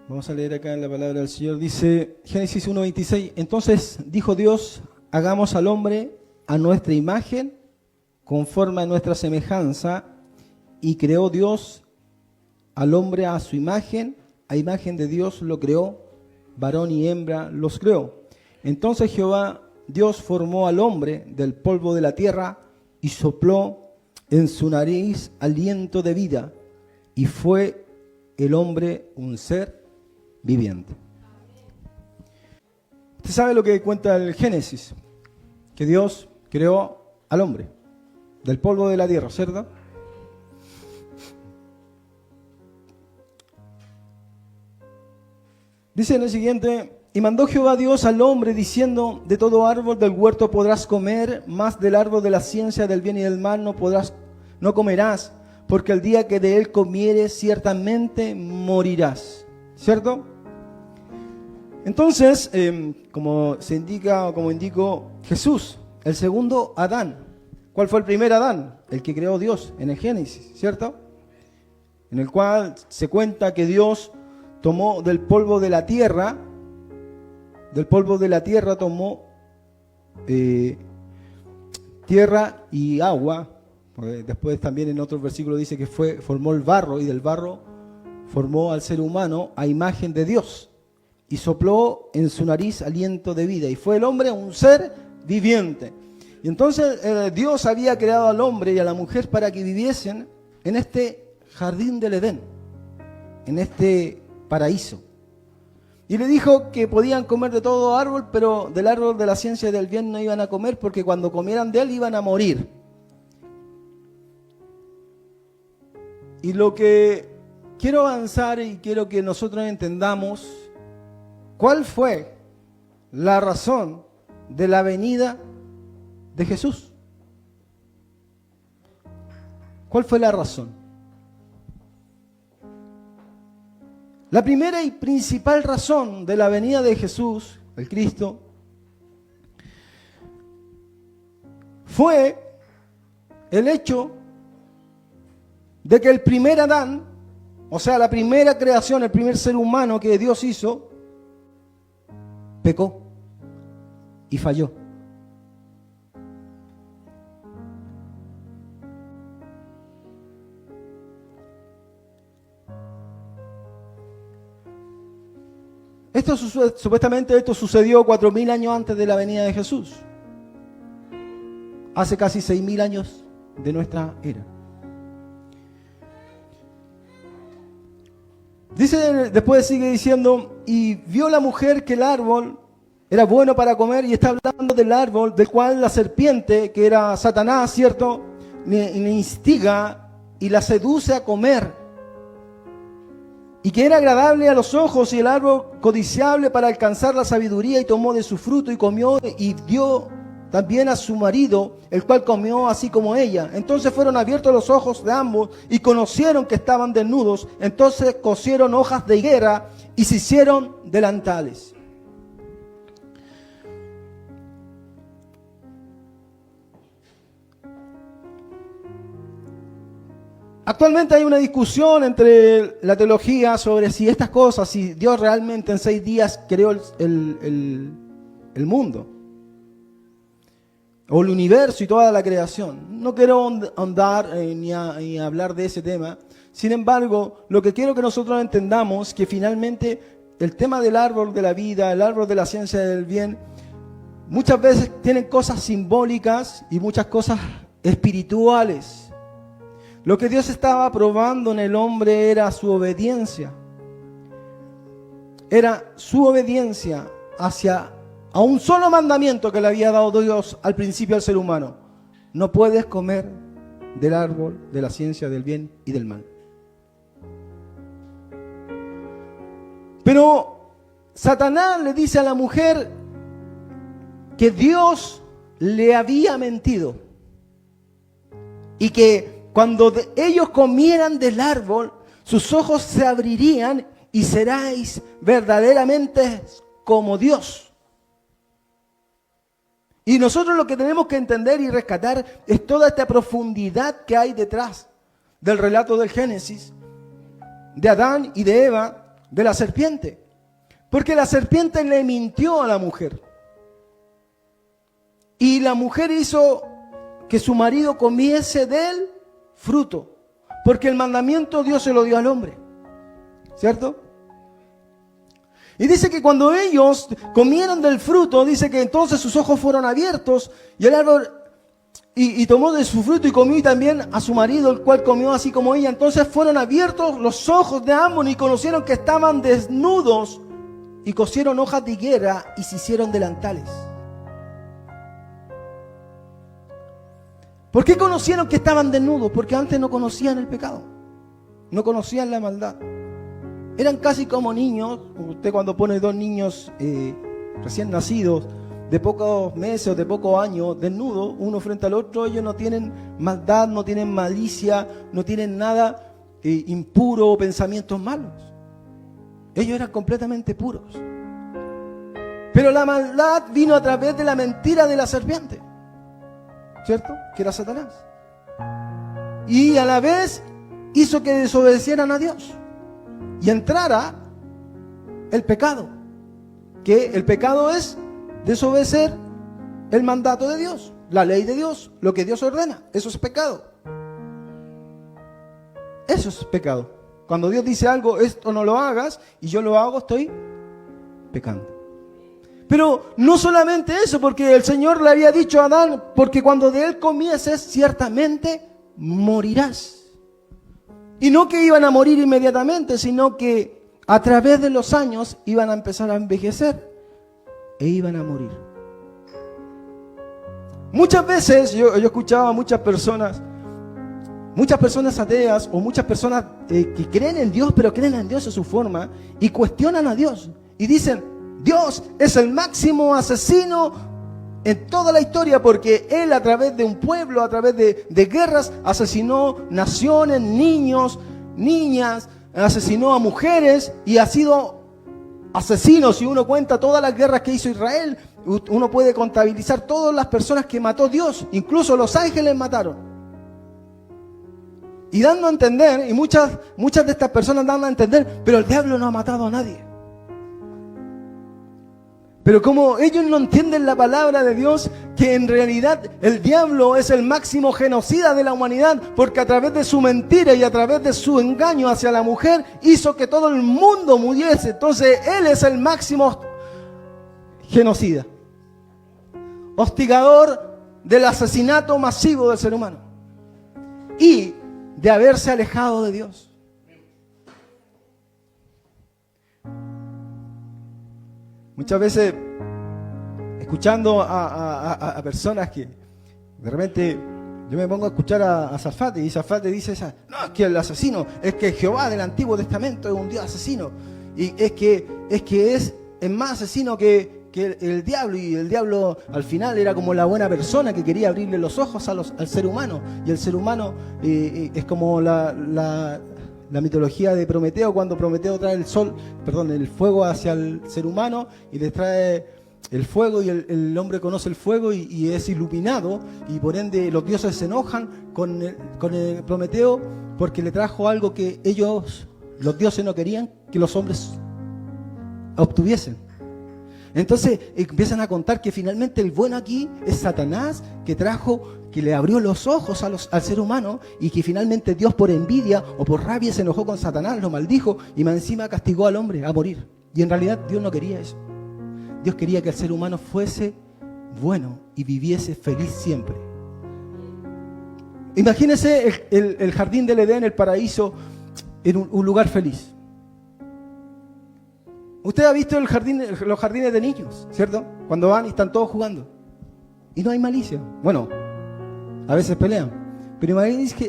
Vamos a leer acá en la palabra del Señor. Dice Génesis 1:26. Entonces dijo Dios, hagamos al hombre a nuestra imagen, conforme a nuestra semejanza, y creó Dios al hombre a su imagen, a imagen de Dios lo creó, varón y hembra los creó. Entonces Jehová Dios formó al hombre del polvo de la tierra y sopló en su nariz aliento de vida, y fue el hombre un ser viviente. Usted sabe lo que cuenta el Génesis, que Dios creó al hombre del polvo de la tierra, ¿cierto? Dice en el siguiente: y mandó Jehová Dios al hombre diciendo, de todo árbol del huerto podrás comer, mas del árbol de la ciencia del bien y del mal no comerás, porque el día que de él comieres ciertamente morirás. ¿Cierto? Entonces, como se indica o como indicó Jesús, el segundo Adán. ¿Cuál fue el primer Adán? El que creó Dios en el Génesis, ¿cierto? En el cual se cuenta que Dios tomó del polvo de la tierra, tomó tierra y agua. Después también en otro versículo dice que formó el barro, y del barro formó al ser humano a imagen de Dios, y sopló en su nariz aliento de vida, y fue el hombre un ser viviente. Y entonces Dios había creado al hombre y a la mujer para que viviesen en este jardín del Edén, en este paraíso. Y le dijo que podían comer de todo árbol, pero del árbol de la ciencia y del bien no iban a comer, porque cuando comieran de él iban a morir. Y lo que quiero avanzar y quiero que nosotros entendamos, ¿cuál fue la razón de la venida de Jesús? ¿Cuál fue la razón? La primera y principal razón de la venida de Jesús, el Cristo, fue el hecho de que el primer Adán, o sea, la primera creación, el primer ser humano que Dios hizo, pecó y falló. Supuestamente esto sucedió 4000 años antes de la venida de Jesús. Hace casi 6000 años de nuestra era. Dice, después sigue diciendo, y vio la mujer que el árbol era bueno para comer, y está hablando del árbol del cual la serpiente, que era Satanás, ¿cierto?, le instiga y la seduce a comer. Y que era agradable a los ojos y el árbol codiciable para alcanzar la sabiduría, y tomó de su fruto y comió, y dio también a su marido, el cual comió así como ella. Entonces fueron abiertos los ojos de ambos y conocieron que estaban desnudos. Entonces cosieron hojas de higuera y se hicieron delantales. Actualmente hay una discusión entre la teología sobre si estas cosas, si Dios realmente en 6 días creó el mundo, o el universo y toda la creación. No quiero ahondar ni hablar de ese tema. Sin embargo, lo que quiero que nosotros entendamos, que finalmente el tema del árbol de la vida, el árbol de la ciencia del bien, muchas veces tienen cosas simbólicas y muchas cosas espirituales. Lo que Dios estaba probando en el hombre era su obediencia. Era su obediencia a un solo mandamiento que le había dado Dios al principio al ser humano. No puedes comer del árbol de la ciencia del bien y del mal. Pero Satanás le dice a la mujer que Dios le había mentido y que cuando ellos comieran del árbol, sus ojos se abrirían y seréis verdaderamente como Dios. Y nosotros lo que tenemos que entender y rescatar es toda esta profundidad que hay detrás del relato del Génesis, de Adán y de Eva, de la serpiente. Porque la serpiente le mintió a la mujer. Y la mujer hizo que su marido comiese del fruto. Porque el mandamiento Dios se lo dio al hombre. ¿Cierto? Y dice que cuando ellos comieron del fruto, dice que entonces sus ojos fueron abiertos y el árbol y tomó de su fruto y comió, y también a su marido, el cual comió así como ella. Entonces fueron abiertos los ojos de ambos y conocieron que estaban desnudos y cosieron hojas de higuera y se hicieron delantales. ¿Por qué conocieron que estaban desnudos? Porque antes no conocían el pecado, no conocían la maldad. Eran casi como niños. Usted cuando pone dos niños recién nacidos, de pocos meses o de pocos años, desnudos, uno frente al otro, ellos no tienen maldad, no tienen malicia, no tienen nada impuro o pensamientos malos. Ellos eran completamente puros. Pero la maldad vino a través de la mentira de la serpiente, ¿cierto? Que era Satanás. Y a la vez hizo que desobedecieran a Dios y entrara el pecado, que el pecado es desobedecer el mandato de Dios, la ley de Dios, lo que Dios ordena. Eso es pecado. Eso es pecado. Cuando Dios dice algo, esto no lo hagas, y yo lo hago, estoy pecando. Pero no solamente eso, porque el Señor le había dicho a Adán, porque cuando de él comieses, ciertamente morirás. Y no que iban a morir inmediatamente, sino que a través de los años iban a empezar a envejecer e iban a morir. Muchas veces yo escuchaba a muchas personas ateas o muchas personas que creen en Dios, pero creen en Dios a su forma y cuestionan a Dios y dicen: Dios es el máximo asesino en toda la historia, porque Él a través de un pueblo, a través de guerras, asesinó naciones, niños, niñas, asesinó a mujeres y ha sido asesino. Si uno cuenta todas las guerras que hizo Israel, uno puede contabilizar todas las personas que mató Dios, incluso los ángeles mataron. Y dando a entender, y muchas de estas personas dan a entender, pero el diablo no ha matado a nadie. Pero como ellos no entienden la palabra de Dios, que en realidad el diablo es el máximo genocida de la humanidad, porque a través de su mentira y a través de su engaño hacia la mujer, hizo que todo el mundo muriese. Entonces él es el máximo genocida, hostigador del asesinato masivo del ser humano y de haberse alejado de Dios. Muchas veces, escuchando a personas que de repente yo me pongo a escuchar a Zafate, y Zafate dice no, es que el asesino, es que Jehová del Antiguo Testamento es un Dios asesino, y es que es más asesino que el diablo, y el diablo al final era como la buena persona que quería abrirle los ojos al ser humano, y el ser humano es como la mitología de Prometeo, cuando Prometeo trae el fuego hacia el ser humano y les trae el fuego, y el hombre conoce el fuego y es iluminado, y por ende los dioses se enojan con el Prometeo porque le trajo algo que los dioses no querían que los hombres obtuviesen. Entonces empiezan a contar que finalmente el bueno aquí es Satanás, que le abrió los ojos al ser humano, y que finalmente Dios, por envidia o por rabia, se enojó con Satanás, lo maldijo y más encima castigó al hombre a morir. Y en realidad Dios no quería eso. Dios quería que el ser humano fuese bueno y viviese feliz siempre. Imagínese el jardín del Edén, el paraíso, en un lugar feliz. Usted ha visto los jardines de niños, ¿cierto? Cuando van y están todos jugando. Y no hay malicia. Bueno, a veces pelean. Pero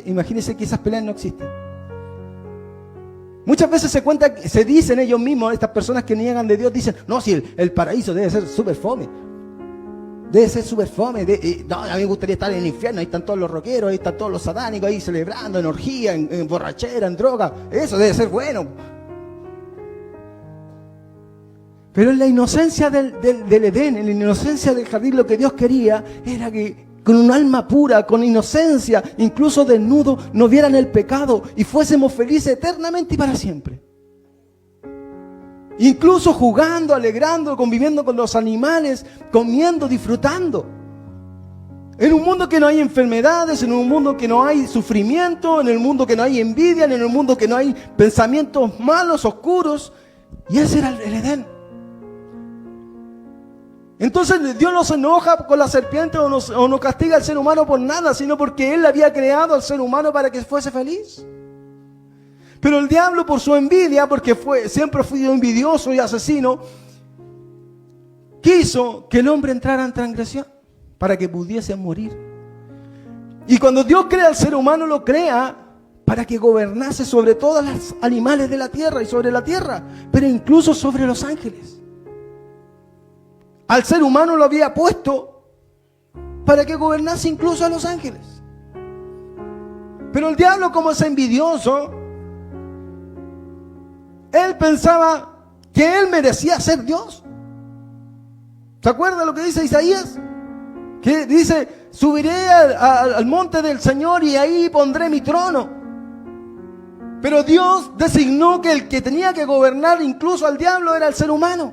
imagínense que esas peleas no existen. Muchas veces se dicen ellos mismos, estas personas que niegan de Dios, dicen: no, si el paraíso debe ser súper fome. Debe ser súper fome. No, a mí me gustaría estar en el infierno. Ahí están todos los rockeros, ahí están todos los satánicos, ahí celebrando en orgía, en borrachera, en droga. Eso debe ser bueno. Pero en la inocencia del Edén, en la inocencia del jardín, lo que Dios quería era que con un alma pura, con inocencia, incluso desnudo, no vieran el pecado y fuésemos felices eternamente y para siempre. Incluso jugando, alegrando, conviviendo con los animales, comiendo, disfrutando. En un mundo que no hay enfermedades, en un mundo que no hay sufrimiento, en el mundo que no hay envidia, en el mundo que no hay pensamientos malos, oscuros. Y ese era el Edén. Entonces Dios no se enoja con la serpiente o no castiga al ser humano por nada, sino porque Él había creado al ser humano para que fuese feliz. Pero el diablo, por su envidia, porque siempre fue envidioso y asesino, quiso que el hombre entrara en transgresión para que pudiese morir. Y cuando Dios crea al ser humano, lo crea para que gobernase sobre todos los animales de la tierra y sobre la tierra, pero incluso sobre los ángeles. Al ser humano lo había puesto para que gobernase incluso a los ángeles. Pero el diablo, como es envidioso, él pensaba que él merecía ser Dios. ¿Se acuerda lo que dice Isaías? Que dice, subiré al monte del Señor y ahí pondré mi trono. Pero Dios designó que el que tenía que gobernar incluso al diablo era el ser humano.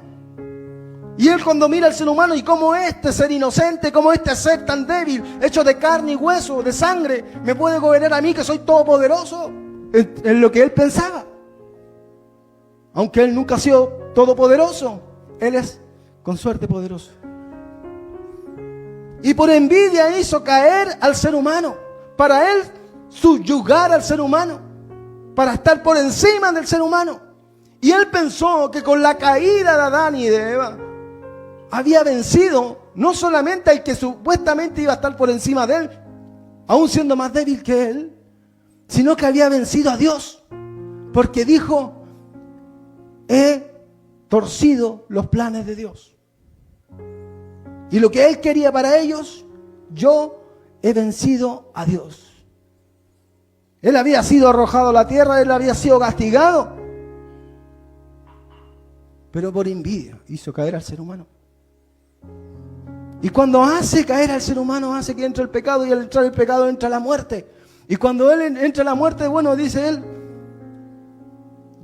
Y él, cuando mira al ser humano y cómo este ser inocente, cómo este ser tan débil, hecho de carne y hueso, de sangre, me puede gobernar a mí que soy todopoderoso, en lo que él pensaba. Aunque él nunca ha sido todopoderoso, él es con suerte poderoso. Y por envidia hizo caer al ser humano, para él subyugar al ser humano, para estar por encima del ser humano. Y él pensó que con la caída de Adán y de Eva, había vencido no solamente al que supuestamente iba a estar por encima de él, aún siendo más débil que él, sino que había vencido a Dios, porque dijo, he torcido los planes de Dios. Y lo que él quería para ellos, yo he vencido a Dios. Él había sido arrojado a la tierra, él había sido castigado, pero por envidia hizo caer al ser humano. Y cuando hace caer al ser humano, hace que entre el pecado, y al entrar el pecado entra la muerte. Y cuando él entra la muerte, bueno, dice él,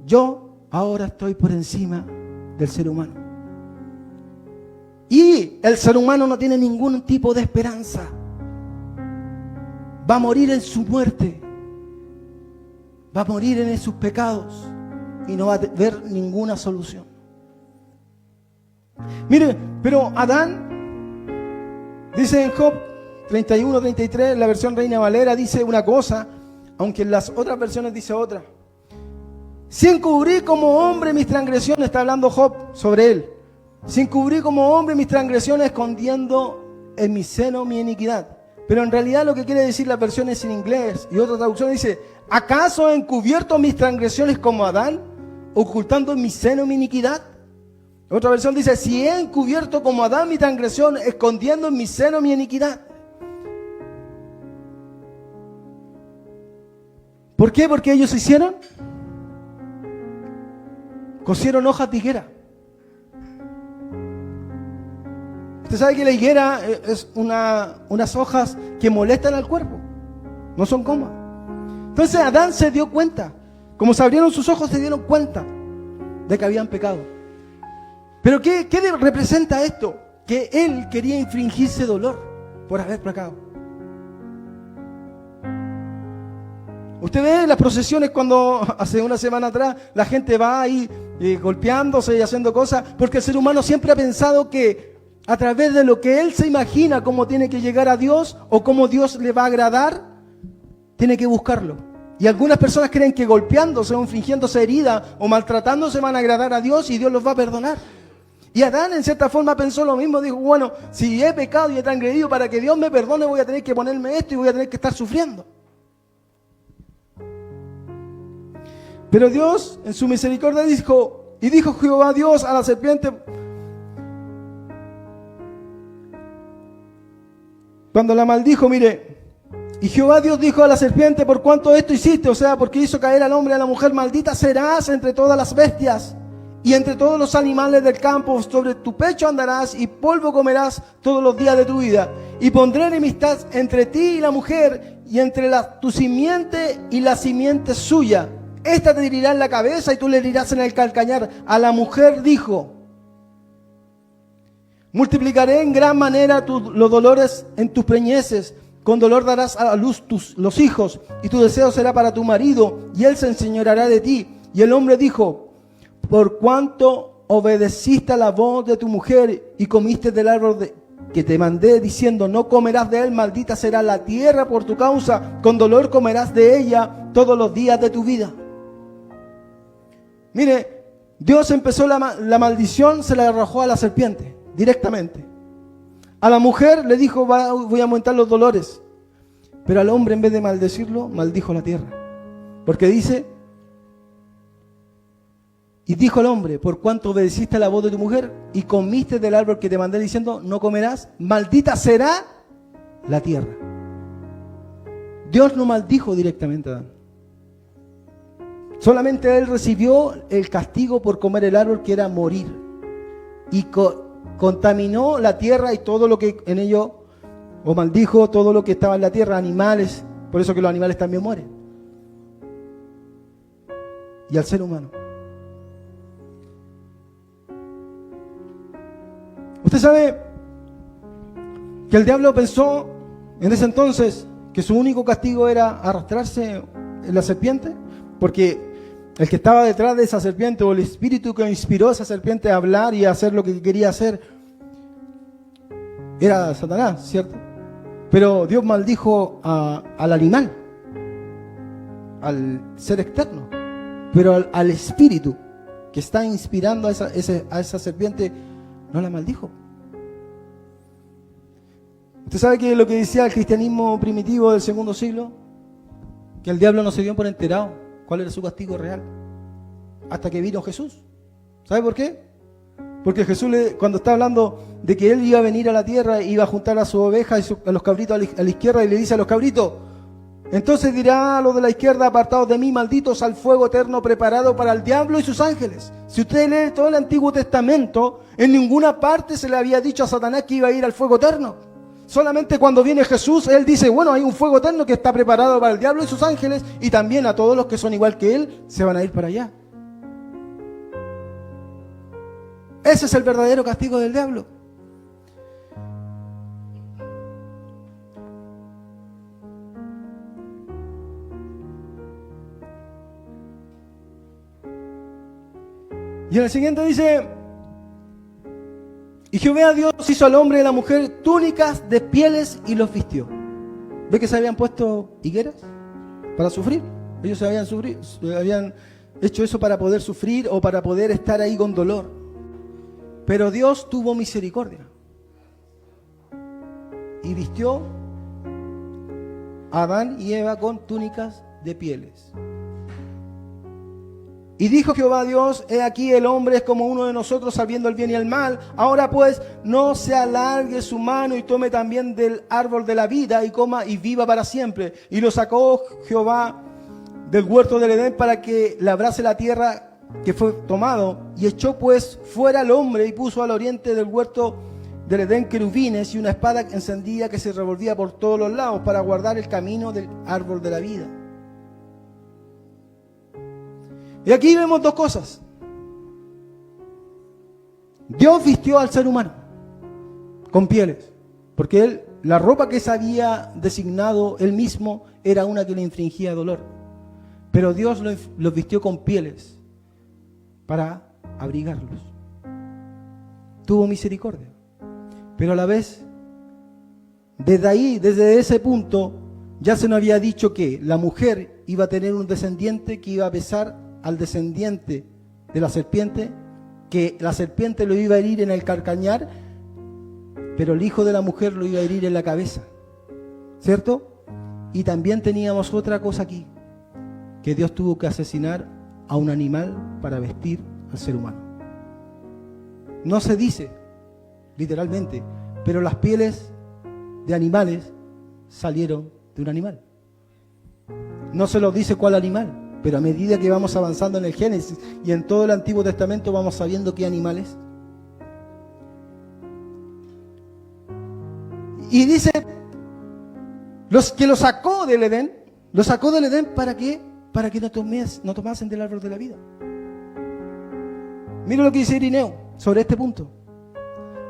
yo ahora estoy por encima del ser humano. Y el ser humano no tiene ningún tipo de esperanza. Va a morir en su muerte. Va a morir en sus pecados. Y no va a ver ninguna solución. Mire, pero Adán, dice en Job 31-33, la versión Reina Valera, dice una cosa, aunque en las otras versiones dice otra. Si encubrí como hombre mis transgresiones, está hablando Job sobre él. Si encubrí como hombre mis transgresiones, escondiendo en mi seno mi iniquidad. Pero en realidad lo que quiere decir las versiones en inglés y otra traducción dice, ¿acaso he encubierto mis transgresiones como Adán, ocultando en mi seno mi iniquidad? Otra versión dice, si he encubierto como Adán mi transgresión, escondiendo en mi seno mi iniquidad. ¿Por qué? Porque ellos hicieron, cosieron hojas de higuera. Usted sabe que la higuera es unas hojas que molestan al cuerpo, no son cómodas. Entonces Adán se dio cuenta, como se abrieron sus ojos, se dieron cuenta de que habían pecado. Pero ¿qué representa esto? Que él quería infligirse dolor por haber pecado. Usted ve las procesiones cuando hace una semana atrás la gente va ahí golpeándose y haciendo cosas, porque el ser humano siempre ha pensado que a través de lo que él se imagina cómo tiene que llegar a Dios o cómo Dios le va a agradar, tiene que buscarlo. Y algunas personas creen que golpeándose o infligiéndose heridas o maltratándose van a agradar a Dios y Dios los va a perdonar. Y Adán en cierta forma pensó lo mismo, dijo, bueno, si he pecado y he transgredido, para que Dios me perdone voy a tener que ponerme esto y voy a tener que estar sufriendo. Pero Dios en su misericordia dijo, y dijo Jehová Dios a la serpiente, cuando la maldijo, mire, y Jehová Dios dijo a la serpiente, por cuanto esto hiciste, o sea, porque hizo caer al hombre y a la mujer, maldita serás entre todas las bestias y entre todos los animales del campo, sobre tu pecho andarás y polvo comerás todos los días de tu vida. Y pondré enemistad entre ti y la mujer, y entre tu simiente y la simiente suya. Esta te herirá en la cabeza y tú le herirás en el calcañar. A la mujer dijo: multiplicaré en gran manera los dolores en tus preñeces. Con dolor darás a luz los hijos, y tu deseo será para tu marido, y él se enseñoreará de ti. Y el hombre dijo: por cuanto obedeciste a la voz de tu mujer y comiste del árbol que te mandé, diciendo: no comerás de él, maldita será la tierra por tu causa, con dolor comerás de ella todos los días de tu vida. Mire, Dios empezó la maldición, se la arrojó a la serpiente, directamente. A la mujer le dijo: voy a aumentar los dolores. Pero al hombre, en vez de maldecirlo, maldijo la tierra. Porque dice: y dijo el hombre: por cuanto obedeciste a la voz de tu mujer y comiste del árbol que te mandé, diciendo: no comerás, maldita será la tierra. Dios no maldijo directamente a Adán. Solamente él recibió el castigo por comer el árbol, que era morir. Y contaminó la tierra y todo lo que en ello, o maldijo todo lo que estaba en la tierra, animales. Por eso que los animales también mueren. Y al ser humano. Usted sabe que el diablo pensó en ese entonces que su único castigo era arrastrarse en la serpiente, porque el que estaba detrás de esa serpiente, o el espíritu que inspiró a esa serpiente a hablar y a hacer lo que quería hacer, era Satanás, ¿cierto? Pero Dios maldijo al animal, al ser externo, pero al espíritu que está inspirando a esa serpiente, no la maldijo. ¿Usted sabe que lo que decía el cristianismo primitivo del segundo siglo? Que el diablo no se dio por enterado cuál era su castigo real, hasta que vino Jesús. ¿Sabe por qué? Porque Jesús, cuando está hablando de que Él iba a venir a la tierra, iba a juntar a sus ovejas y a los cabritos a la izquierda, y le dice a los cabritos: entonces dirá a los de la izquierda: apartados de mí, malditos, al fuego eterno preparado para el diablo y sus ángeles. Si usted lee todo el Antiguo Testamento, en ninguna parte se le había dicho a Satanás que iba a ir al fuego eterno. Solamente cuando viene Jesús, Él dice: bueno, hay un fuego eterno que está preparado para el diablo y sus ángeles, y también a todos los que son igual que Él se van a ir para allá. Ese es el verdadero castigo del diablo. Y en el siguiente dice: y Jehová Dios hizo al hombre y a la mujer túnicas de pieles y los vistió. ¿Ve que se habían puesto higueras para sufrir? Ellos se habían hecho eso para poder sufrir o para poder estar ahí con dolor. Pero Dios tuvo misericordia y vistió a Adán y Eva con túnicas de pieles. Y dijo Jehová Dios: he aquí el hombre es como uno de nosotros, sabiendo el bien y el mal. Ahora pues no se alargue su mano y tome también del árbol de la vida y coma y viva para siempre. Y lo sacó Jehová del huerto del Edén para que labrase la tierra que fue tomado, y echó pues fuera al hombre y puso al oriente del huerto del Edén querubines y una espada encendida que se revolvía por todos los lados para guardar el camino del árbol de la vida. Y aquí vemos dos cosas. Dios vistió al ser humano con pieles, porque la ropa que se había designado él mismo era una que le infringía dolor. Pero Dios los vistió con pieles para abrigarlos. Tuvo misericordia. Pero a la vez, desde ese punto, ya se nos había dicho que la mujer iba a tener un descendiente que iba a besar al descendiente de la serpiente, que la serpiente lo iba a herir en el calcañar, pero el hijo de la mujer lo iba a herir en la cabeza, ¿cierto? Y también teníamos otra cosa aquí, que Dios tuvo que asesinar a un animal para vestir al ser humano. No se dice literalmente, pero las pieles de animales salieron de un animal. No se nos dice cuál animal, pero a medida que vamos avanzando en el Génesis y en todo el Antiguo Testamento vamos sabiendo qué animales. Y dice, los que lo sacó del Edén ¿para qué? para que no tomasen del árbol de la vida. Mira lo que dice Irineo sobre este punto.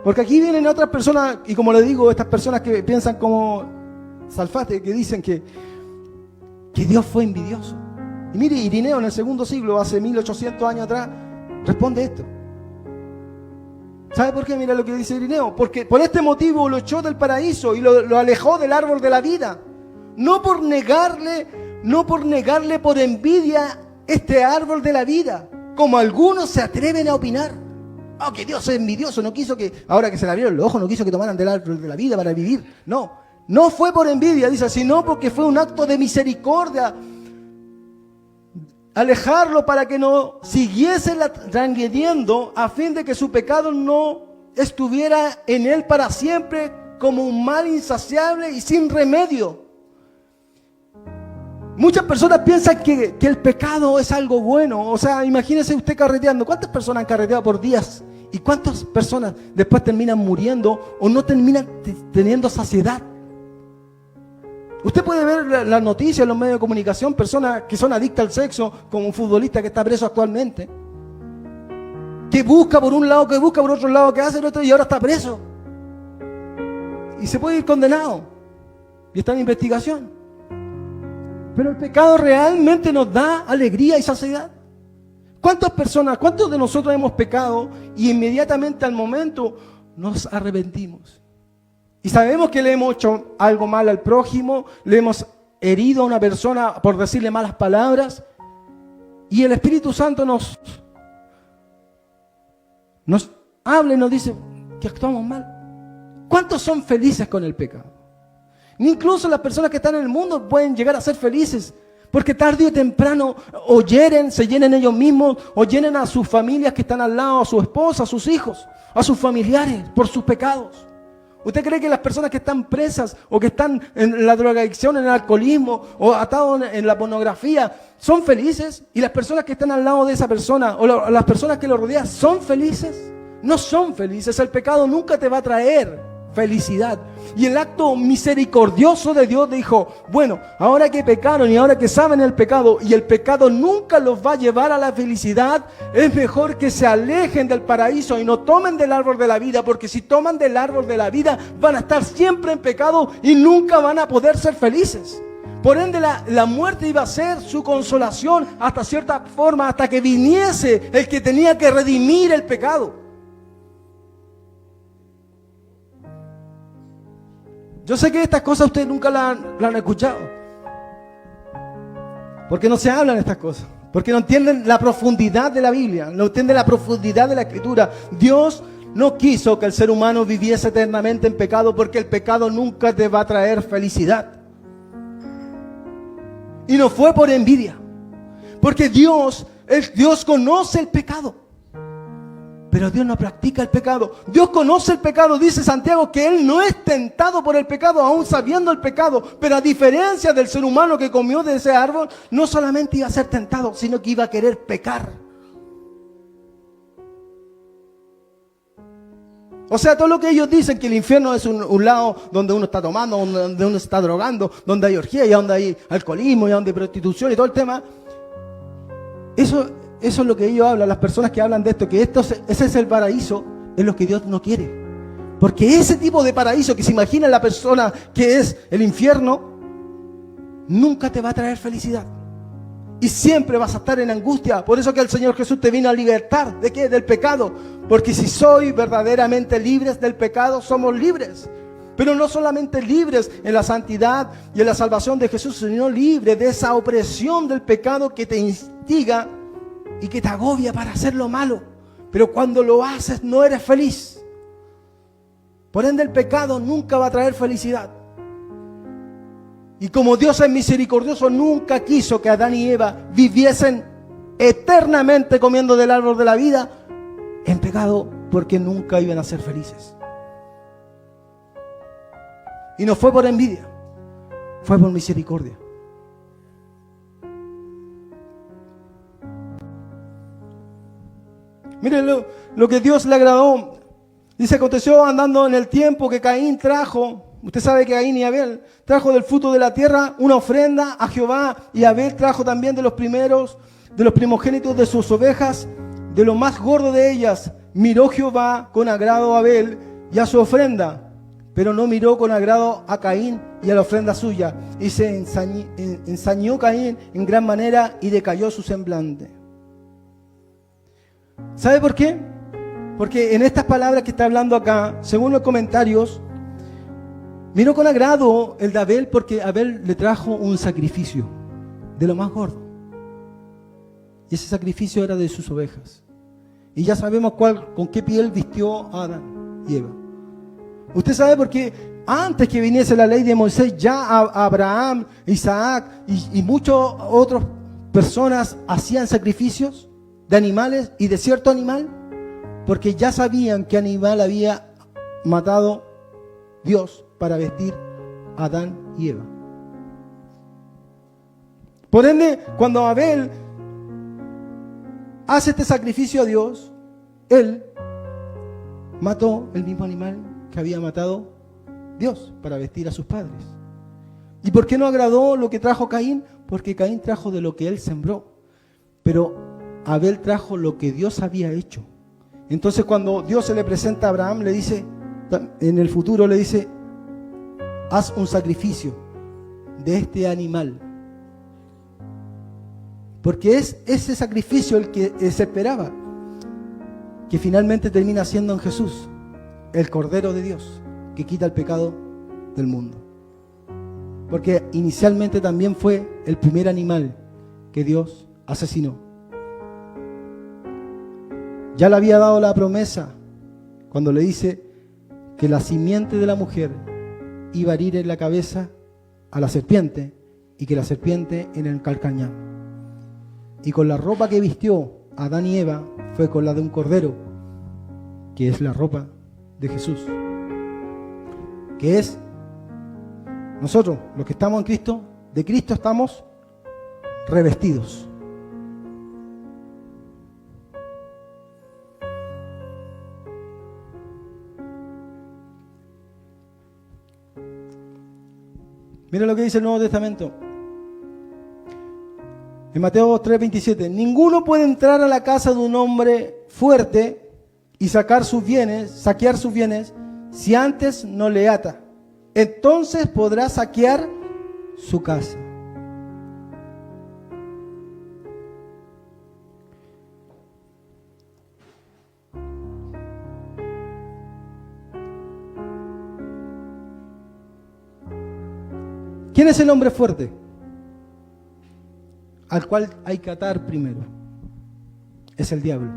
Porque aquí vienen otras personas, y como le digo, estas personas que piensan como Salfate, que dicen que Dios fue envidioso. Y mire, Irineo en el segundo siglo, hace 1800 años atrás, responde esto. ¿Sabe por qué? Mira lo que dice Irineo. Porque por este motivo lo echó del paraíso y lo alejó del árbol de la vida. No por negarle por envidia este árbol de la vida, como algunos se atreven a opinar. Oh, que Dios es envidioso, no quiso que, ahora que se le abrieron los ojos, no quiso que tomaran del árbol de la vida para vivir. No fue por envidia, dice, sino porque fue un acto de misericordia. Alejarlo para que no siguiese transgrediendo, a fin de que su pecado no estuviera en él para siempre como un mal insaciable y sin remedio. Muchas personas piensan que el pecado es algo bueno. O sea, imagínese usted carreteando. ¿Cuántas personas han carreteado por días? ¿Y cuántas personas después terminan muriendo o no terminan teniendo saciedad? Usted puede ver las noticias en los medios de comunicación, personas que son adictas al sexo, como un futbolista que está preso actualmente, que busca por un lado, que busca por otro lado, que hace el otro y ahora está preso. Y se puede ir condenado. Y está en investigación. Pero el pecado realmente nos da alegría y saciedad. ¿Cuántos de nosotros hemos pecado y inmediatamente al momento nos arrepentimos? Y sabemos que le hemos hecho algo mal al prójimo, le hemos herido a una persona por decirle malas palabras, y el Espíritu Santo nos habla y nos dice que actuamos mal. ¿Cuántos son felices con el pecado? Incluso las personas que están en el mundo pueden llegar a ser felices, porque tarde o temprano o se llenen ellos mismos, o llenen a sus familias que están al lado, a su esposa, a sus hijos, a sus familiares, por sus pecados. ¿Usted cree que las personas que están presas o que están en la drogadicción, en el alcoholismo o atados en la pornografía son felices? ¿Y las personas que están al lado de esa persona o las personas que lo rodean son felices? No son felices. El pecado nunca te va a traer felicidad. Y el acto misericordioso de Dios dijo, bueno, ahora que pecaron y ahora que saben el pecado y el pecado nunca los va a llevar a la felicidad, es mejor que se alejen del paraíso y no tomen del árbol de la vida, porque si toman del árbol de la vida van a estar siempre en pecado y nunca van a poder ser felices. Por ende la muerte iba a ser su consolación hasta cierta forma, hasta que viniese el que tenía que redimir el pecado. Yo sé que estas cosas ustedes nunca la han escuchado, porque no se hablan estas cosas, porque no entienden la profundidad de la Biblia, no entienden la profundidad de la Escritura. Dios no quiso que el ser humano viviese eternamente en pecado, porque el pecado nunca te va a traer felicidad. Y no fue por envidia, porque Dios conoce el pecado. Pero Dios no practica el pecado. Dios conoce el pecado. Dice Santiago que Él no es tentado por el pecado, aún sabiendo el pecado. Pero a diferencia del ser humano que comió de ese árbol, no solamente iba a ser tentado, sino que iba a querer pecar. O sea, todo lo que ellos dicen que el infierno es un lado donde uno está tomando, donde uno está drogando, donde hay orgía y donde hay alcoholismo y donde hay prostitución y todo el tema. Eso es lo que ellos hablan, las personas que hablan de esto, que ese es el paraíso, es lo que Dios no quiere. Porque ese tipo de paraíso que se imagina la persona que es el infierno, nunca te va a traer felicidad. Y siempre vas a estar en angustia. Por eso que el Señor Jesús te vino a libertar. ¿De qué? Del pecado. Porque si soy verdaderamente libres del pecado, somos libres. Pero no solamente libres en la santidad y en la salvación de Jesús, sino libres de esa opresión del pecado que te instiga y que te agobia para hacer lo malo. Pero cuando lo haces no eres feliz. Por ende el pecado nunca va a traer felicidad. Y como Dios es misericordioso, nunca quiso que Adán y Eva viviesen eternamente comiendo del árbol de la vida en pecado, porque nunca iban a ser felices. Y no fue por envidia, fue por misericordia. Miren lo que Dios le agradó. Dice, aconteció andando en el tiempo que Caín trajo Usted sabe que Caín y Abel trajo del fruto de la tierra una ofrenda a Jehová, y Abel trajo también de los primogénitos de sus ovejas, de lo más gordo de ellas. Miró Jehová con agrado a Abel y a su ofrenda, pero no miró con agrado a Caín y a la ofrenda suya. Y se ensañó Caín en gran manera y decayó su semblante. ¿Sabe por qué? Porque en estas palabras que está hablando acá, según los comentarios, miró con agrado el de Abel, porque Abel le trajo un sacrificio de lo más gordo. Y ese sacrificio era de sus ovejas. Y ya sabemos con qué piel vistió a Adán y Eva. Usted sabe por qué antes que viniese la ley de Moisés, ya Abraham, Isaac y muchas otras personas hacían sacrificios de animales y de cierto animal, porque ya sabían qué animal había matado Dios para vestir a Adán y Eva. Por ende, cuando Abel hace este sacrificio a Dios, él mató el mismo animal que había matado Dios para vestir a sus padres. ¿Y por qué no agradó lo que trajo Caín? Porque Caín trajo de lo que él sembró, pero Abel trajo lo que Dios había hecho. Entonces cuando Dios se le presenta a Abraham, le dice, en el futuro le dice, haz un sacrificio de este animal. Porque es ese sacrificio el que se esperaba, que finalmente termina siendo en Jesús, el Cordero de Dios, que quita el pecado del mundo. Porque inicialmente también fue el primer animal que Dios asesinó. Ya le había dado la promesa cuando le dice que la simiente de la mujer iba a herir en la cabeza a la serpiente y que la serpiente en el calcañar. Y con la ropa que vistió Adán y Eva fue con la de un cordero, que es la ropa de Jesús, que es nosotros, los que estamos en Cristo. De Cristo estamos revestidos. Mira lo que dice el Nuevo Testamento. En Mateo 3:27, ninguno puede entrar a la casa de un hombre fuerte y saquear sus bienes, si antes no le ata. Entonces podrá saquear su casa. ¿Quién es el hombre fuerte? Al cual hay que atar primero. Es el diablo.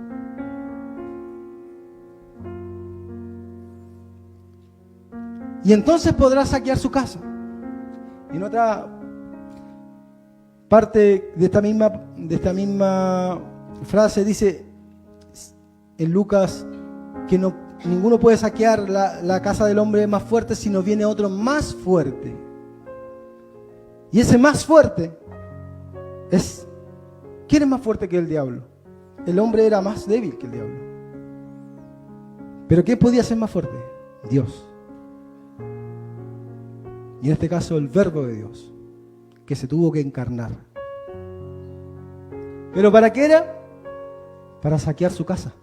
Y entonces podrá saquear su casa. Y en otra parte de esta misma frase dice en Lucas que ninguno puede saquear la casa del hombre más fuerte, sino viene otro más fuerte. Y ese más fuerte ¿quién es más fuerte que el diablo? El hombre era más débil que el diablo. ¿Pero quién podía ser más fuerte? Dios. Y en este caso el Verbo de Dios, que se tuvo que encarnar. ¿Pero para qué era? Para saquear su casa.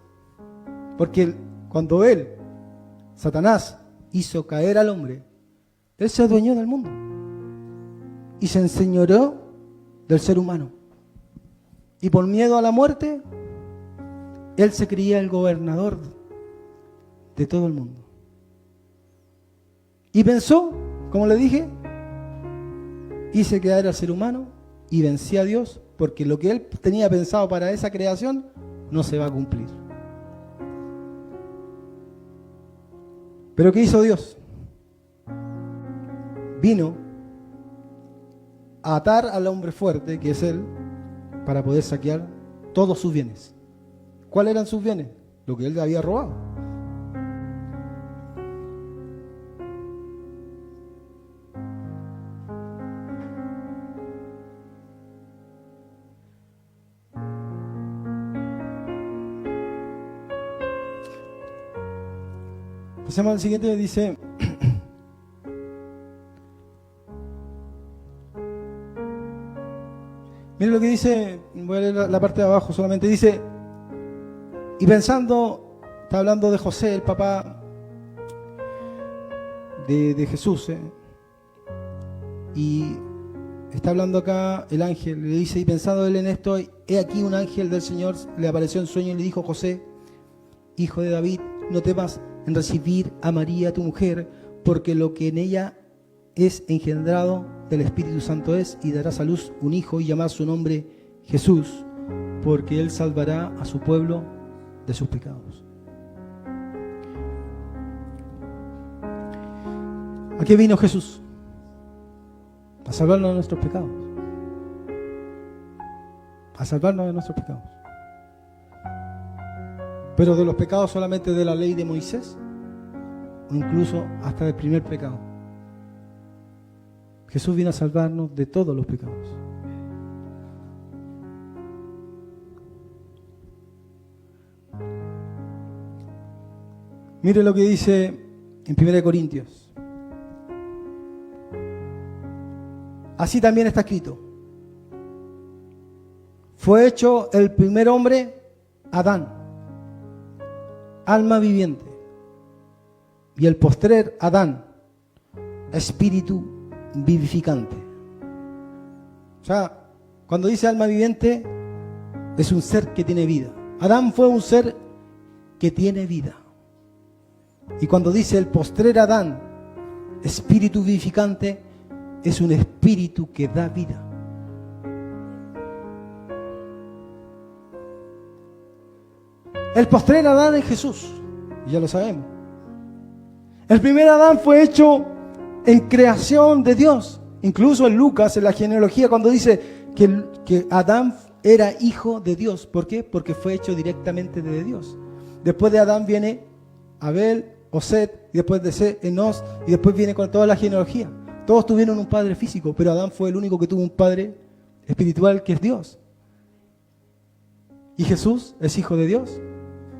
Porque cuando Satanás, hizo caer al hombre, él se adueñó del mundo y se enseñoreó del ser humano. Y por miedo a la muerte, él se creía el gobernador de todo el mundo. Y pensó, como le dije, hice caer al ser humano y vencí a Dios, porque lo que él tenía pensado para esa creación no se va a cumplir. ¿Pero qué hizo Dios? Vino a atar al hombre fuerte, que es él, para poder saquear todos sus bienes. ¿Cuáles eran sus bienes? Lo que él había robado. Pasemos al siguiente, dice Miren lo que dice, voy a leer la parte de abajo solamente, dice, y pensando, está hablando de José, el papá de Jesús, y está hablando acá el ángel, le dice, y pensando él en esto, he aquí un ángel del Señor le apareció en sueño y le dijo, José, hijo de David, no temas en recibir a María tu mujer, porque lo que en ella es engendrado del Espíritu Santo es, y darás a luz un hijo y llamar su nombre Jesús, porque él salvará a su pueblo de sus pecados. ¿A qué vino Jesús? A salvarnos de nuestros pecados. A salvarnos de nuestros pecados. Pero de los pecados solamente de la ley de Moisés, o incluso hasta del primer pecado. Jesús vino a salvarnos de todos los pecados. Mire lo que dice en 1 Corintios. Así también está escrito. Fue hecho el primer hombre, Adán, alma viviente. Y el postrer, Adán, espíritu vivificante. O sea, cuando dice alma viviente, es un ser que tiene vida. Adán fue un ser que tiene vida. Y cuando dice el postrer Adán, espíritu vivificante, es un espíritu que da vida. El postrer Adán es Jesús, ya lo sabemos. El primer Adán fue hecho en creación de Dios. Incluso en Lucas, en la genealogía, cuando dice que Adán era hijo de Dios. ¿Por qué? Porque fue hecho directamente de Dios. Después de Adán viene Abel, Set, y después de Set, Enos, y después viene con toda la genealogía. Todos tuvieron un padre físico, pero Adán fue el único que tuvo un padre espiritual, que es Dios. Y Jesús es hijo de Dios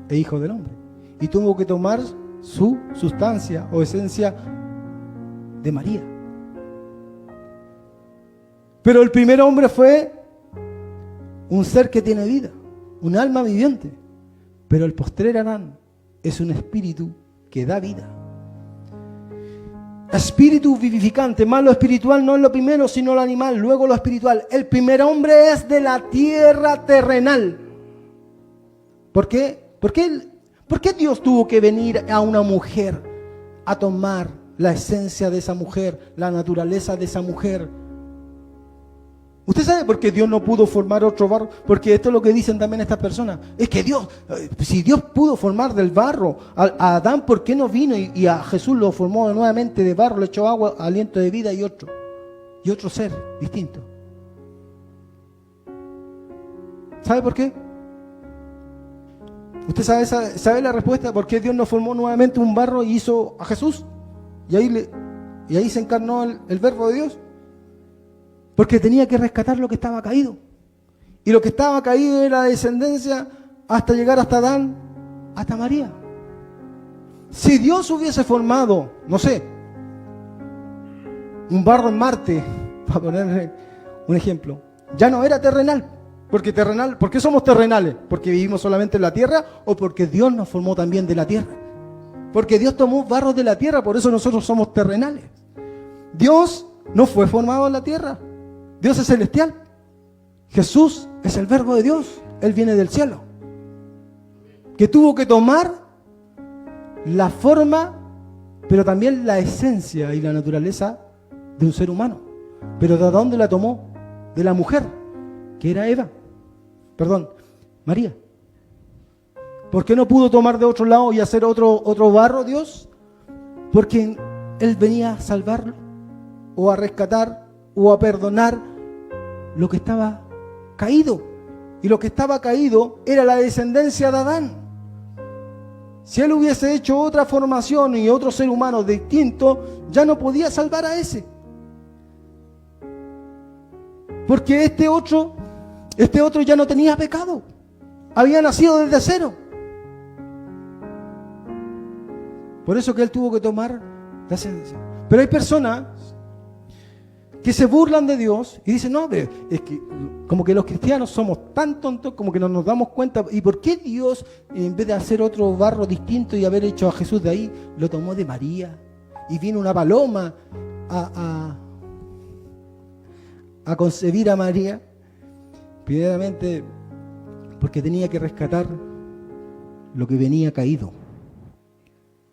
e hijo del hombre. Y tuvo que tomar su sustancia o esencia de María. Pero el primer hombre fue un ser que tiene vida, un alma viviente. Pero el postrer Adán es un espíritu que da vida. Espíritu vivificante, más lo espiritual no es lo primero, sino lo animal, luego lo espiritual. El primer hombre es de la tierra terrenal. ¿Por qué? ¿Por qué Dios tuvo que venir a una mujer a tomar la esencia de esa mujer, la naturaleza de esa mujer? ¿Usted sabe por qué Dios no pudo formar otro barro? Porque esto es lo que dicen también estas personas. Es que Dios, si Dios pudo formar del barro a Adán, ¿por qué no vino y a Jesús lo formó nuevamente de barro, le echó agua, aliento de vida y otro ser distinto? ¿Sabe por qué? ¿Usted sabe la respuesta? ¿Por qué Dios no formó nuevamente un barro y hizo a Jesús? Y ahí se encarnó el verbo de Dios. Porque tenía que rescatar lo que estaba caído. Y lo que estaba caído era la descendencia hasta llegar hasta Adán, hasta María. Si Dios hubiese formado, no sé, un barro en Marte, para ponerle un ejemplo, ya no era terrenal. Porque terrenal, ¿por qué somos terrenales? ¿Porque vivimos solamente en la tierra o porque Dios nos formó también de la tierra? Porque Dios tomó barro de la tierra, por eso nosotros somos terrenales. Dios no fue formado en la tierra. Dios es celestial. Jesús es el verbo de Dios. Él viene del cielo. Que tuvo que tomar la forma, pero también la esencia y la naturaleza de un ser humano. ¿Pero de dónde la tomó? De la mujer, que era María. ¿Por qué no pudo tomar de otro lado y hacer otro barro, Dios? Porque Él venía a salvar o a rescatar o a perdonar lo que estaba caído. Y lo que estaba caído era la descendencia de Adán. Si Él hubiese hecho otra formación y otro ser humano distinto, ya no podía salvar a ese. Porque este otro ya no tenía pecado. Había nacido desde cero. Por eso que Él tuvo que tomar la ascendencia. Pero hay personas que se burlan de Dios y dicen, no, es que como que los cristianos somos tan tontos como que no nos damos cuenta. ¿Y por qué Dios, en vez de hacer otro barro distinto y haber hecho a Jesús de ahí, lo tomó de María? Y vino una paloma a concebir a María, primeramente porque tenía que rescatar lo que venía caído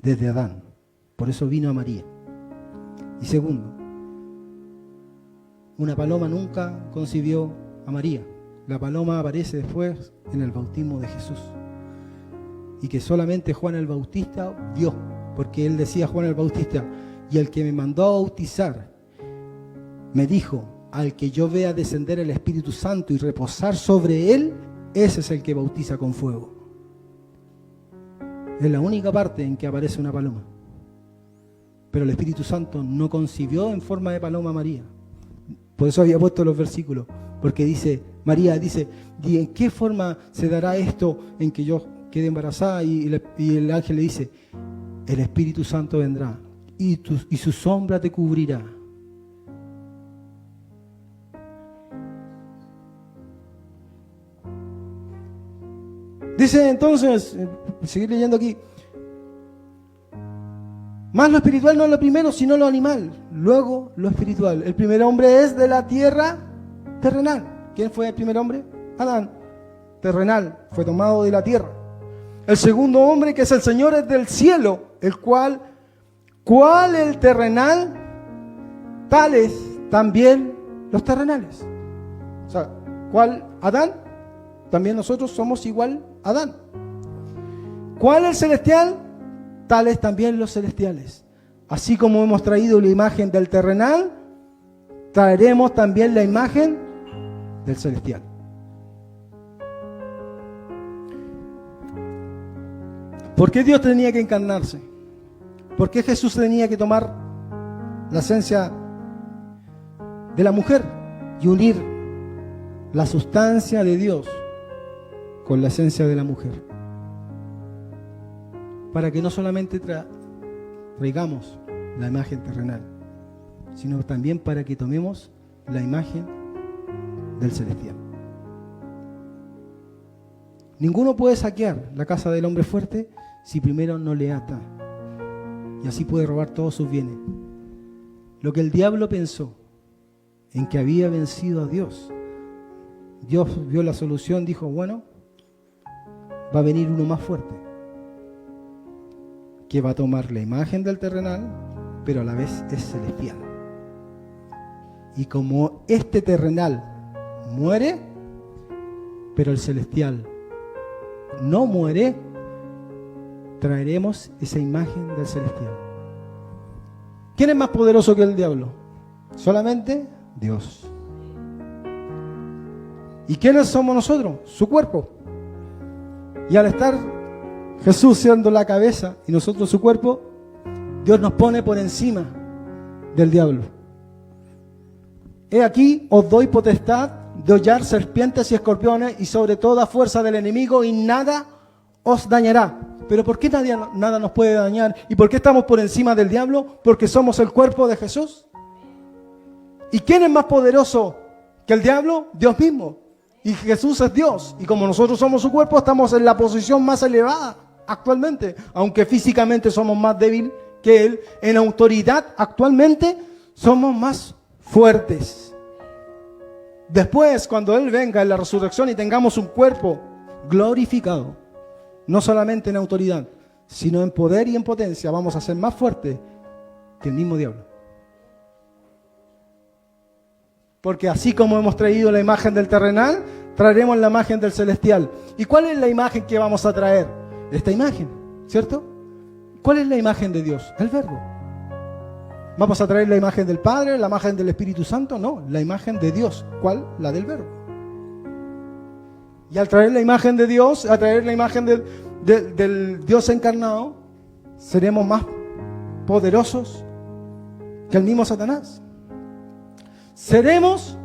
desde Adán. Por eso vino a María. Y segundo, una paloma nunca concibió a María. La paloma aparece después en el bautismo de Jesús. Y que solamente Juan el Bautista vio, porque él decía, Juan el Bautista, y el que me mandó a bautizar me dijo, al que yo vea descender el Espíritu Santo y reposar sobre él, ese es el que bautiza con fuego. Es la única parte en que aparece una paloma. Pero el Espíritu Santo no concibió en forma de paloma a María. Por eso había puesto los versículos, porque dice, María dice, ¿y en qué forma se dará esto en que yo quede embarazada? Y el ángel le dice, el Espíritu Santo vendrá y su sombra te cubrirá. Dice entonces, seguir leyendo aquí, más lo espiritual no es lo primero, sino lo animal, luego lo espiritual. El primer hombre es de la tierra terrenal. ¿Quién fue el primer hombre? Adán, terrenal, fue tomado de la tierra. El segundo hombre, que es el Señor, es del cielo, el cual el terrenal, tales también los terrenales. O sea, ¿cuál Adán? También nosotros somos igual a Adán. ¿Cuál el celestial? Tales también los celestiales. Así como hemos traído la imagen del terrenal, traeremos también la imagen del celestial. ¿Por qué Dios tenía que encarnarse? ¿Por qué Jesús tenía que tomar la esencia de la mujer y unir la sustancia de Dios con la esencia de la mujer? Para que no solamente traigamos la imagen terrenal, sino también para que tomemos la imagen del celestial. Ninguno puede saquear la casa del hombre fuerte si primero no le ata, y así puede robar todos sus bienes. Lo que el diablo pensó en que había vencido a Dios, Dios vio la solución, dijo, bueno, va a venir uno más fuerte, que va a tomar la imagen del terrenal, pero a la vez es celestial. Y como este terrenal muere, pero el celestial no muere, traeremos esa imagen del celestial. ¿Quién es más poderoso que el diablo? Solamente Dios. ¿Y quiénes somos nosotros? Su cuerpo. Y al estar Jesús siendo la cabeza y nosotros su cuerpo, Dios nos pone por encima del diablo. He aquí, os doy potestad de hollar serpientes y escorpiones y sobre toda fuerza del enemigo, y nada os dañará. Pero ¿por qué nada nos puede dañar? ¿Y por qué estamos por encima del diablo? Porque somos el cuerpo de Jesús. ¿Y quién es más poderoso que el diablo? Dios mismo. Y Jesús es Dios. Y como nosotros somos su cuerpo, estamos en la posición más elevada actualmente. Aunque físicamente somos más débiles que Él, en autoridad actualmente somos más fuertes. Después, cuando Él venga en la resurrección y tengamos un cuerpo glorificado, no solamente en autoridad, sino en poder y en potencia, vamos a ser más fuertes que el mismo diablo. Porque así como hemos traído la imagen del terrenal, traeremos la imagen del celestial. ¿Y cuál es la imagen que vamos a traer? Esta imagen, ¿cierto? ¿Cuál es la imagen de Dios? El Verbo. ¿Vamos a traer la imagen del Padre, la imagen del Espíritu Santo? No, la imagen de Dios. ¿Cuál? La del Verbo. Y al traer la imagen de Dios, a traer la imagen del Dios encarnado, seremos más poderosos que el mismo Satanás. Seremos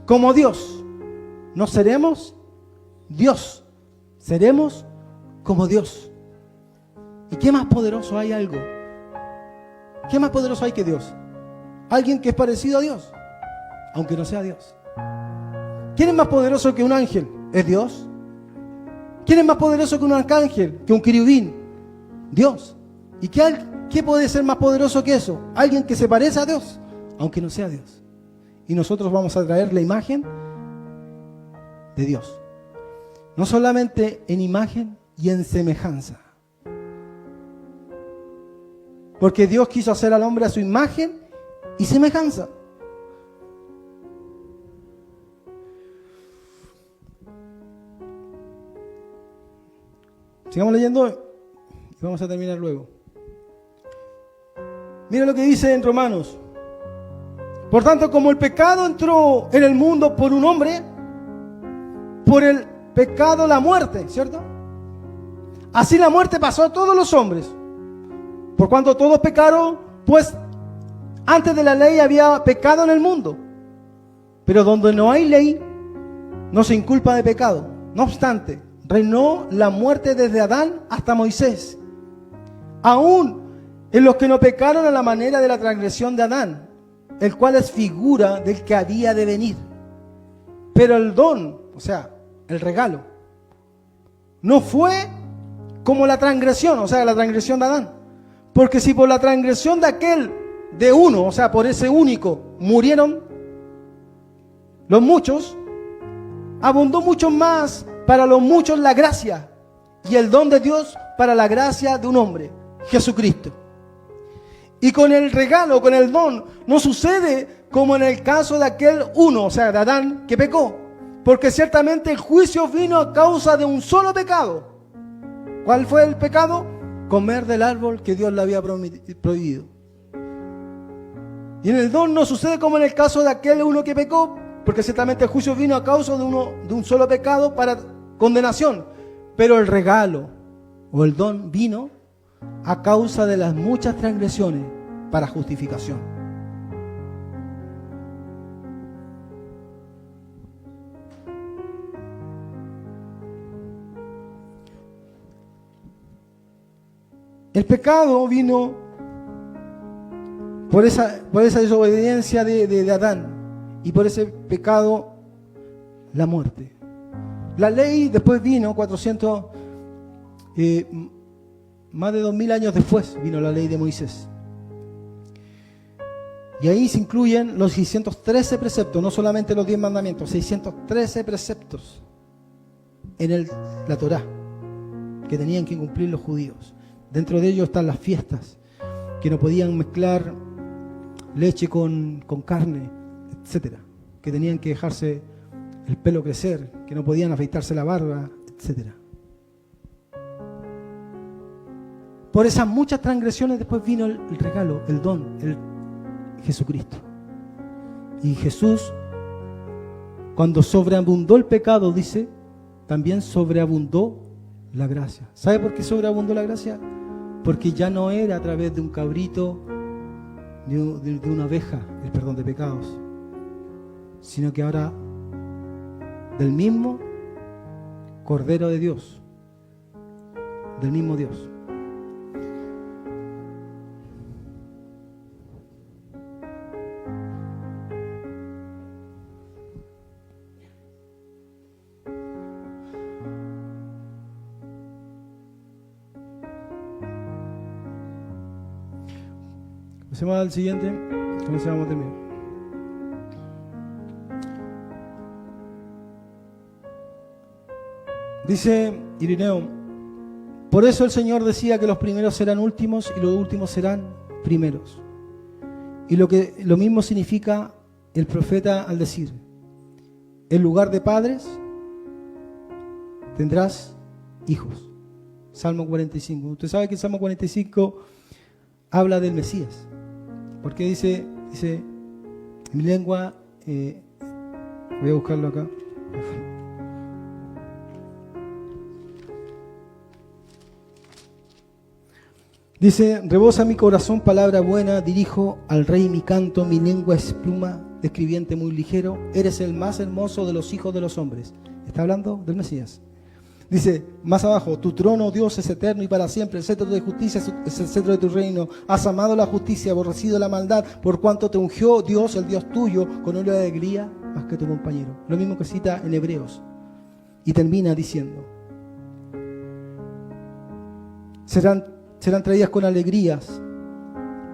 como Dios. No seremos Dios. Seremos como Dios. ¿Y qué más poderoso hay algo? ¿Qué más poderoso hay que Dios? ¿Alguien que es parecido a Dios? aunque no sea Dios. ¿Quién es más poderoso que un ángel? ¿Es Dios? ¿Quién es más poderoso que un arcángel, que un querubín? Dios. ¿Y qué puede ser más poderoso que eso? Alguien que se parece a Dios, aunque no sea Dios. Y nosotros vamos a traer la imagen de Dios. No solamente en imagen y en semejanza. Porque Dios quiso hacer al hombre a su imagen y semejanza. Sigamos leyendo y vamos a terminar luego. Mira lo que dice en Romanos. Por tanto, como el pecado entró en el mundo por un hombre, por el pecado la muerte, ¿cierto? Así la muerte pasó a todos los hombres. Por cuanto todos pecaron, pues antes de la ley había pecado en el mundo. Pero donde no hay ley, no se inculpa de pecado. No obstante, reinó la muerte desde Adán hasta Moisés, aún en los que no pecaron a la manera de la transgresión de Adán, el cual es figura del que había de venir. Pero el don, o sea, el regalo, no fue como la transgresión, o sea, la transgresión de Adán. Porque si por la transgresión de aquel, de uno, o sea, por ese único, murieron los muchos, abundó mucho más para los muchos la gracia y el don de Dios para la gracia de un hombre, Jesucristo. Y con el regalo, con el don, no sucede como en el caso de aquel uno, o sea, de Adán, que pecó. Porque ciertamente el juicio vino a causa de un solo pecado. ¿Cuál fue el pecado? Comer del árbol que Dios le había prohibido. Y en el don no sucede como en el caso de aquel uno que pecó, porque ciertamente el juicio vino a causa de un solo pecado para condenación. Pero el regalo o el don vino a causa de las muchas transgresiones para justificación. El pecado vino por esa desobediencia de Adán, y por ese pecado la muerte. La ley después vino 400, más de 2000 años después vino la ley de Moisés. Y ahí se incluyen los 613 preceptos, no solamente los 10 mandamientos, 613 preceptos en la Torá que tenían que cumplir los judíos. Dentro de ellos están las fiestas, que no podían mezclar leche con carne, etcétera, que tenían que dejarse el pelo crecer, que no podían afeitarse la barba, etcétera. Por esas muchas transgresiones después vino el regalo, el don, el Jesucristo. Y Jesús, cuando sobreabundó el pecado, dice, también sobreabundó la gracia. ¿Sabe por qué sobreabundó la gracia? Porque ya no era a través de un cabrito, de una oveja, el perdón de pecados, sino que ahora del mismo Cordero de Dios, del mismo Dios. Pasemos al siguiente, comenzamos a terminar. Dice Irineo, por eso el Señor decía que los primeros serán últimos y los últimos serán primeros. Y lo mismo significa el profeta al decir, en lugar de padres tendrás hijos. Salmo 45. Usted sabe que el Salmo 45 habla del Mesías. Porque dice en mi lengua, voy a buscarlo acá. Dice, rebosa mi corazón palabra buena, dirijo al rey mi canto, mi lengua es pluma de escribiente muy ligero, eres el más hermoso de los hijos de los hombres. Está hablando del Mesías. Dice, más abajo, tu trono, Dios, es eterno y para siempre. El cetro de justicia es el cetro de tu reino. Has amado la justicia, aborrecido la maldad, por cuanto te ungió Dios, el Dios tuyo, con óleo de alegría más que tu compañero. Lo mismo que cita en Hebreos. Y termina diciendo, serán traídas con alegrías,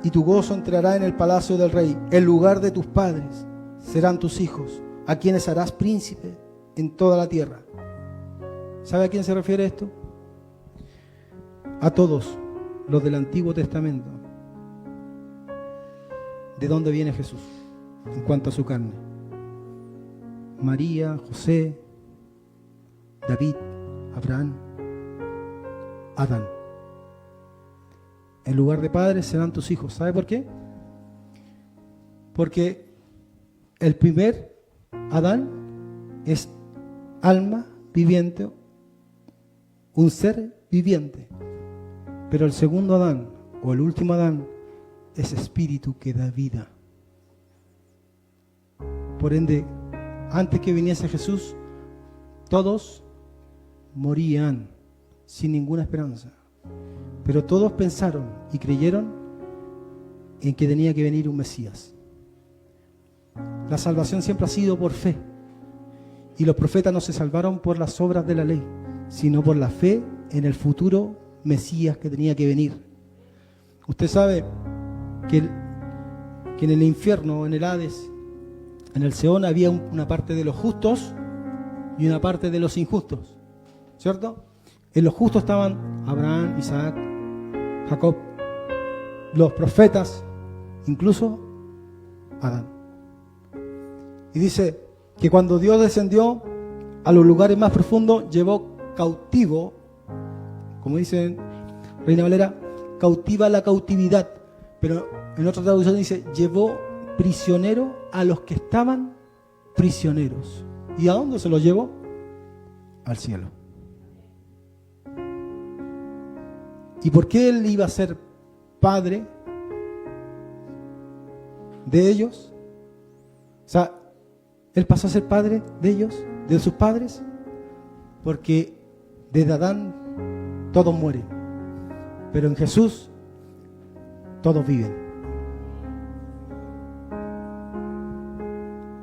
y tu gozo entrará en el palacio del rey. El lugar de tus padres serán tus hijos, a quienes harás príncipe en toda la tierra. ¿Sabe a quién se refiere esto? A todos los del Antiguo Testamento. ¿De dónde viene Jesús en cuanto a su carne? María, José, David, Abraham, Adán. En lugar de padres serán tus hijos. ¿Sabe por qué? Porque el primer Adán es alma viviente, un ser viviente. Pero el segundo Adán, o el último Adán, es espíritu que da vida. Por ende, antes que viniese Jesús, todos morían sin ninguna esperanza. Pero todos pensaron y creyeron en que tenía que venir un Mesías. La salvación siempre ha sido por fe. Y los profetas no se salvaron por las obras de la ley, sino por la fe en el futuro Mesías que tenía que venir. Usted sabe que en el infierno, en el Hades, en el Seón, había una parte de los justos y una parte de los injustos, ¿cierto? En los justos estaban Abraham, Isaac, Jacob, los profetas, incluso Adán. Y dice que cuando Dios descendió a los lugares más profundos, llevó cautivo, como dicen Reina Valera, cautiva la cautividad. Pero en otra traducción dice, llevó prisionero a los que estaban prisioneros. ¿Y a dónde se los llevó? Al cielo. ¿Y por qué él iba a ser padre de ellos? O sea, él pasó a ser padre de ellos, de sus padres, porque desde Adán todos mueren, pero en Jesús todos viven.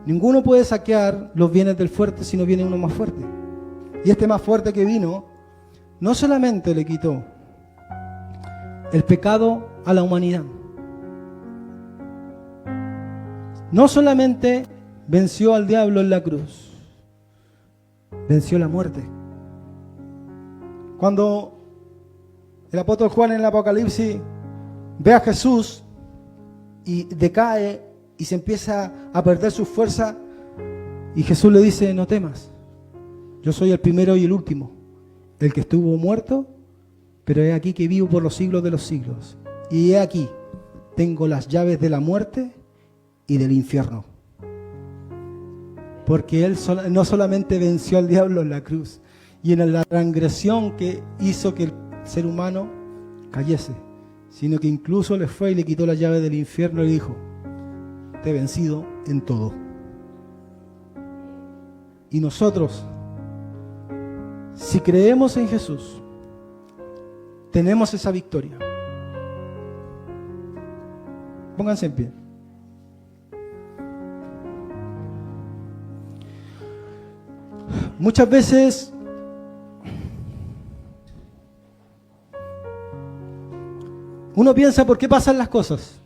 Ninguno puede saquear los bienes del fuerte si no viene uno más fuerte. Y este más fuerte que vino, no solamente le quitó el pecado a la humanidad, no solamente venció al diablo en la cruz, venció la muerte. Cuando el apóstol Juan en el Apocalipsis ve a Jesús y decae y se empieza a perder su fuerza, y Jesús le dice, no temas, yo soy el primero y el último, el que estuvo muerto, pero he aquí que vivo por los siglos de los siglos, y he aquí, tengo las llaves de la muerte y del infierno. Porque él no solamente venció al diablo en la cruz y en la transgresión que hizo que el ser humano cayese, sino que incluso le fue y le quitó la llave del infierno y dijo, te he vencido en todo. Y nosotros, si creemos en Jesús, tenemos esa victoria. Pónganse en pie. Muchas veces uno piensa por qué pasan las cosas.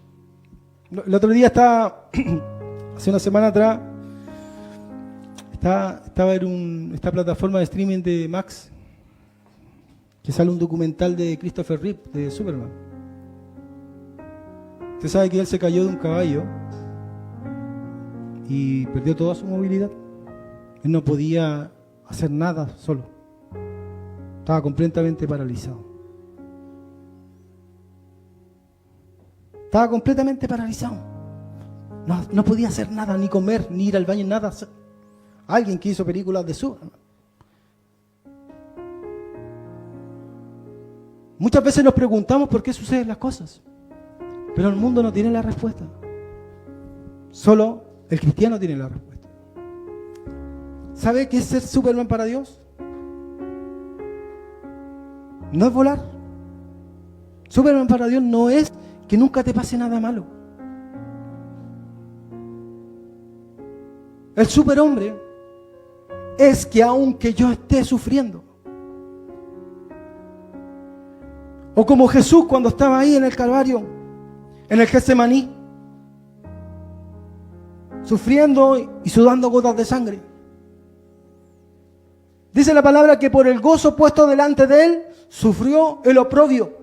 El otro día hace una semana atrás, estaba en esta plataforma de streaming de Max, que sale un documental de Christopher Reeve, de Superman. Usted sabe que él se cayó de un caballo y perdió toda su movilidad. Él no podía hacer nada solo. Estaba completamente paralizado. Estaba completamente paralizado. No podía hacer nada, ni comer, ni ir al baño, nada. Alguien que hizo películas de Superman. Muchas veces nos preguntamos por qué suceden las cosas, pero el mundo no tiene la respuesta. Solo el cristiano tiene la respuesta. ¿Sabe qué es ser Superman para Dios? no es volar. Superman para Dios no es que nunca te pase nada malo. El superhombre es que aunque yo esté sufriendo, o como Jesús cuando estaba ahí en el Calvario, en el Getsemaní, sufriendo y sudando gotas de sangre. Dice la palabra que por el gozo puesto delante de él, sufrió el oprobio.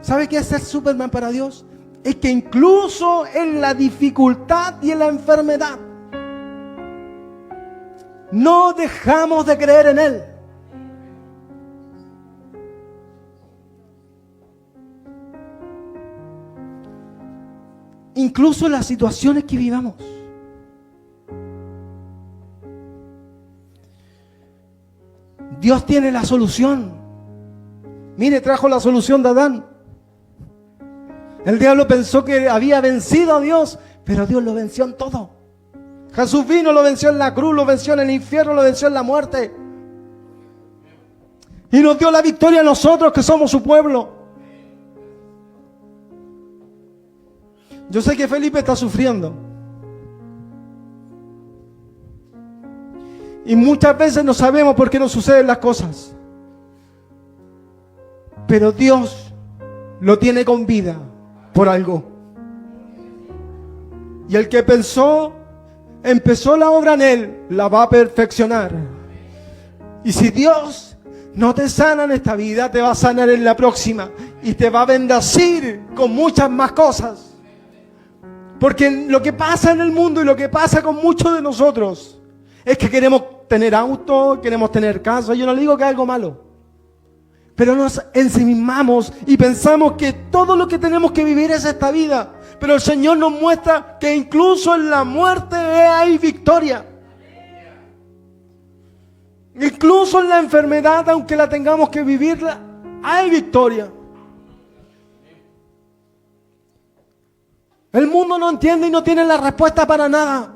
¿Sabe qué es ser Superman para Dios? Es que incluso en la dificultad y en la enfermedad, no dejamos de creer en Él. Incluso en las situaciones que vivamos. Dios tiene la solución. Mire, trajo la solución de Adán. El diablo pensó que había vencido a Dios, pero Dios lo venció en todo. Jesús vino, lo venció en la cruz, lo venció en el infierno, lo venció en la muerte. Y nos dio la victoria a nosotros que somos su pueblo. Yo sé que Felipe está sufriendo. Y muchas veces no sabemos por qué nos suceden las cosas. Pero Dios lo tiene con vida por algo. Y el que empezó la obra en él, la va a perfeccionar. Y si Dios no te sana en esta vida, te va a sanar en la próxima. Y te va a bendecir con muchas más cosas. Porque lo que pasa en el mundo y lo que pasa con muchos de nosotros es que queremos tener auto, queremos tener casa. Yo no le digo que es algo malo, pero nos ensimismamos y pensamos que todo lo que tenemos que vivir es esta vida. Pero el Señor nos muestra que incluso en la muerte hay victoria. Incluso en la enfermedad, aunque la tengamos que vivirla, hay victoria. El mundo no entiende y no tiene la respuesta para nada.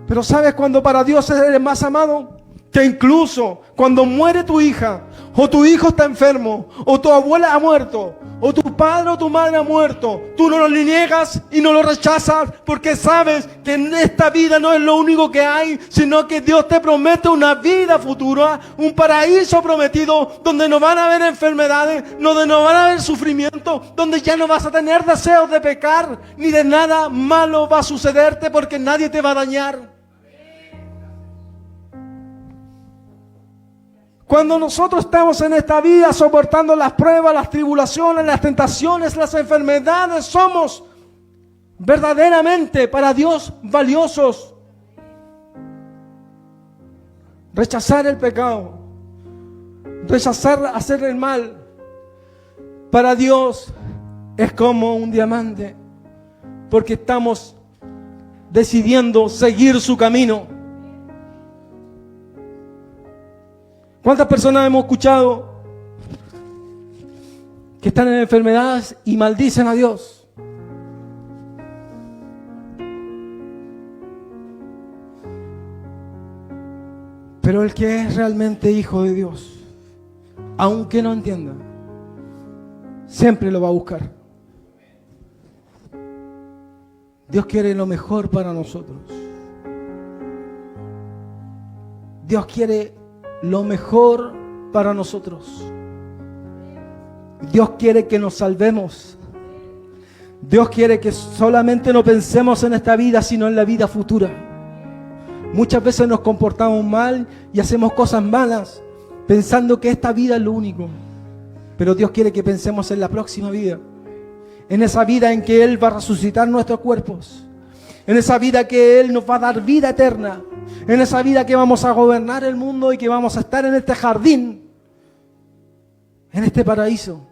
Pero ¿sabes cuando para Dios eres más amado? Que incluso cuando muere tu hija, o tu hijo está enfermo, o tu abuela ha muerto, o tu padre o tu madre ha muerto, tú no lo niegas y no lo rechazas, porque sabes que en esta vida no es lo único que hay, sino que Dios te promete una vida futura, un paraíso prometido, donde no van a haber enfermedades, donde no van a haber sufrimiento, donde ya no vas a tener deseos de pecar, ni de nada malo va a sucederte, porque nadie te va a dañar. Cuando nosotros estamos en esta vida soportando las pruebas, las tribulaciones, las tentaciones, las enfermedades, somos verdaderamente para Dios valiosos. Rechazar el pecado, rechazar hacer el mal, para Dios es como un diamante, porque estamos decidiendo seguir su camino. ¿Cuántas personas hemos escuchado que están en enfermedades y maldicen a Dios? Pero el que es realmente hijo de Dios, aunque no entienda, siempre lo va a buscar. Dios quiere lo mejor para nosotros. Dios quiere lo mejor para nosotros. Dios quiere que nos salvemos. Dios quiere que solamente no pensemos en esta vida, sino en la vida futura. Muchas veces nos comportamos mal y hacemos cosas malas, pensando que esta vida es lo único. Pero Dios quiere que pensemos en la próxima vida, en esa vida en que Él va a resucitar nuestros cuerpos, en esa vida que Él nos va a dar vida eterna, en esa vida que vamos a gobernar el mundo y que vamos a estar en este jardín, en este paraíso.